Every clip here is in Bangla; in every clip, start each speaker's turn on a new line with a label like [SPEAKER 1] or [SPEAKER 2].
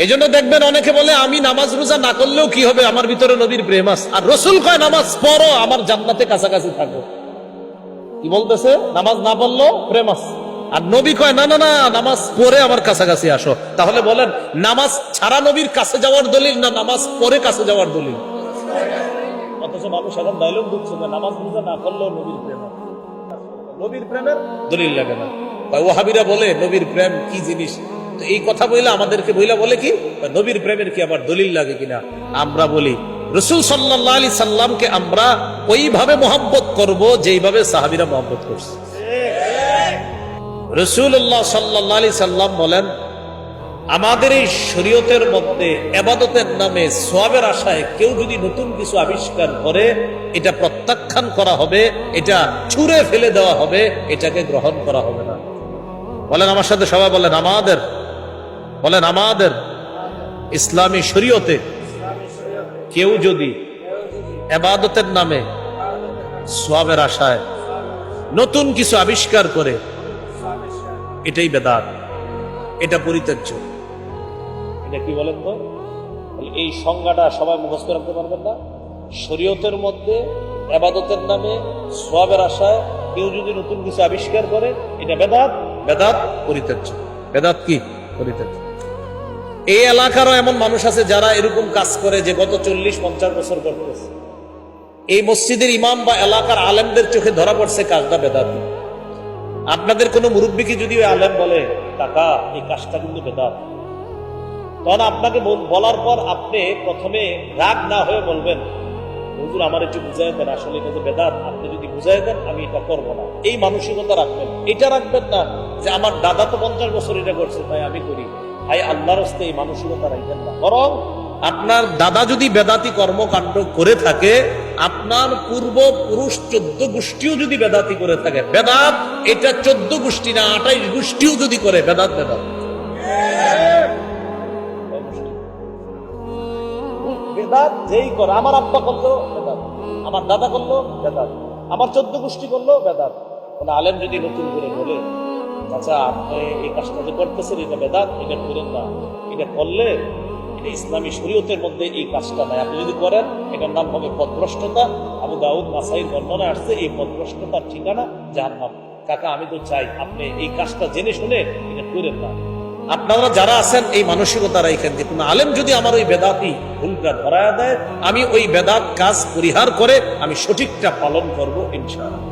[SPEAKER 1] এই জন্য দেখবেন অনেকে বলে আমি নামাজ রোজা না করলেও কি হবে, আমার ভিতরে নবীর প্রেম আছে। আর রসুল কয় নামাজ পড়ো আমার জান্নাতে কাছাকাছি থাকো। কি বলতেছে? নামাজ না পড়লো প্রেম আছে। আর নবী কয় না না না, নামাজ পড়ে আমার কাছাকাছি আসো। তাহলে বলেন নামাজ ছাড়া নবীর কাছে যাওয়ার দলিল না নামাজ পড়ে কাছে যাওয়ার দলিল? অথচ মানুষ এখন ডায়লগ দিচ্ছে না নামাজ রোজা না করলেও নবীর প্রেম আছে। নবীর প্রেমের দলিল লাগে না। ওয়াহাবিরা বলে নবীর প্রেম কি জিনিস। তো এই কথা বইলে আমাদেরকে বইলা বলে কি নবীর প্রেমের কি আবার দলিল লাগে কিনা? আমরা বলি রাসূল সাল্লাল্লাহু আলাইহি সাল্লামকে আমরা ওইভাবে মহব্বত করব যেইভাবে সাহাবীরা মহব্বত করছে। রাসূলুল্লাহ সাল্লাল্লাহু আলাইহি সাল্লাম বলেন, আমাদের এই শরীয়তের মধ্যে ইবাদতের নামে সওয়াবের আশায় কেউ যদি নতুন কিছু আবিষ্কার করে, এটা প্রত্যাখ্যান করা হবে, এটা ছুঁড়ে ফেলে দেওয়া হবে, এটাকে গ্রহণ করা হবে না। বলেন আমার সাথে সবাই বলেন আমাদের, বলেন আমাদের ইসলামী শরীয়তে কেউ যদি ইবাদতের নামে সওয়াবের আশায় নতুন কিছু আবিষ্কার করে, এটাই বেদাত, এটা পরিত্যাজ্য। এটা কি বলেন তো? এই সংজ্ঞাটা সবাই মুখস্থ রাখতে পারবেন না। শরীয়তের মধ্যে ইবাদতের নামে সওয়াবের আশায় কেউ যদি নতুন কিছু আবিষ্কার করে, এটা বেদাত, বেদাত পরিত্যাজ্য। বেদাত কি? পরিত্যাজ্য। এই এলাকারও এমন মানুষ আছে যারা এরকম কাজ করে যে গত 40-50 বছর করতেছে। এই মসজিদের ইমাম বা এলাকার আলেমদের চোখে ধরা পড়ছে কাজটা বেদাতি। আপনাদের কোন মুরব্বীকে যদি ওই আলেম বলে কাকা এই কাজটা কিন্তু বেদাত, তখন আপনাকে বলার পর আপনি প্রথমে রাগ না হয়ে বলবেন হুজুর আমার একটু বুঝাই দেন, আসলে এটা তো বেদাত, আপনি যদি বুঝাই দেন আমি এটা করবো না। এই মানসিকতা রাখবেন। এটা রাখবেন না যে আমার দাদা তো 50 বছর এটা করছে তাই আমি করি। ভাই আল্লাহর হস্তে এই মানসিকতা রাখবেন না। বরং আপনার দাদা যদি বেদাতি কর্মকাণ্ড করে থাকে, আপনার পূর্বপুরুষ 14 গোষ্ঠীও যদি বেদাতি করে থাকে, বেদাত এটা 14 গোষ্ঠী না 28 গোষ্ঠীও যদি করে, বেদাত বেদাত। বেদাত যেই করে, আমার আব্বা করলো বেদাত, আমার দাদা করলো বেদাত, আমার 14 গোষ্ঠী করলো বেদাত। মানে আলেম যদি নতুন করে বলে আচ্ছা আপনি এই কাজটা যে করতেছেন এটা বেদাত, এটা করেন না, এটা করলে এটা ইসলামী শরীয়তের মধ্যে এই কাজটা নাই, আপনি যদি করেন এটার নাম হবে পথভ্রষ্টতা। আবু দাউদ নাসাইর বর্ণনা আসছে এই পথভ্রষ্টতার ঠিকানা জাহান্নাম। কাকা আমি তো চাই আপনি এই কাজটা জেনে শুনে এটা করেন না। আপনারা যারা আছেন এই মানসিকতা রাখেন যে কোন আলেম যদি আমার ওই বেদাতি ভুলটা ধরায়া দেয়, আমি ওই বেদাত কাজ পরিহার করে আমি সঠিকটা পালন করবো ইনশাআল্লাহ।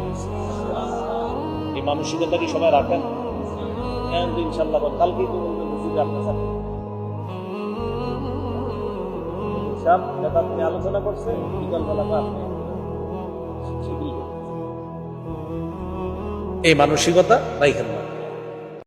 [SPEAKER 1] এই মানসিকতা কি সবাই রাখেন? ইনশাআল্লাহ কালকেই তো বলবেন হুজুর আপনার সাথে সব বেদাত নিয়ে আলোচনা করছে, বিকালবেলা আপনি এই মানসিকতা রাখেন না।